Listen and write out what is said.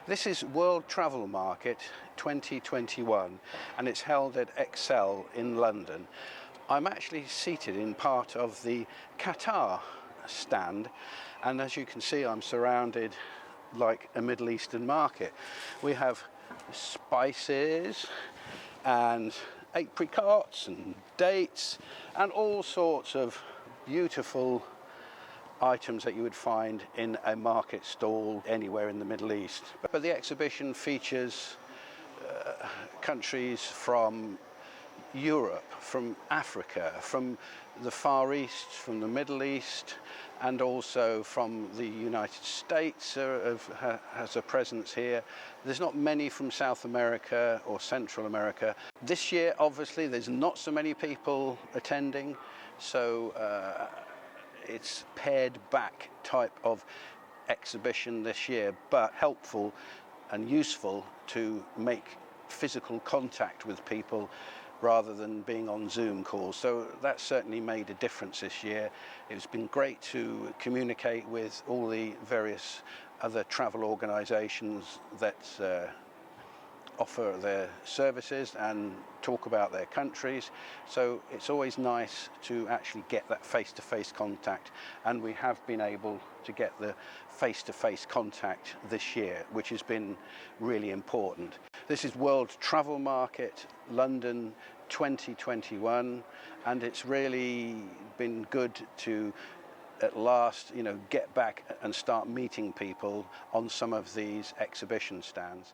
This is World Travel Market 2021 and it's held at Excel in London. I'm actually seated in part of the Qatar stand, and as you can see I'm surrounded like a Middle Eastern market. We have spices and apricots and dates and all sorts of beautiful items that you would find in a market stall anywhere in the Middle East. But the exhibition features countries from Europe, from Africa, from the Far East, from the Middle East, and also from the United States has a presence here. There's not many from South America or Central America. This year, obviously, there's not so many people attending, so it's pared back type of exhibition this year, but helpful and useful to make physical contact with people rather than being on Zoom calls. So that certainly made a difference this year. It's been great to communicate with all the various other travel organisations that offer their services and talk about their countries. So it's always nice to actually get that face-to-face contact, and we have been able to get the face-to-face contact this year, which has been really important. This is World Travel Market London 2021, and it's really been good to at last, get back and start meeting people on some of these exhibition stands.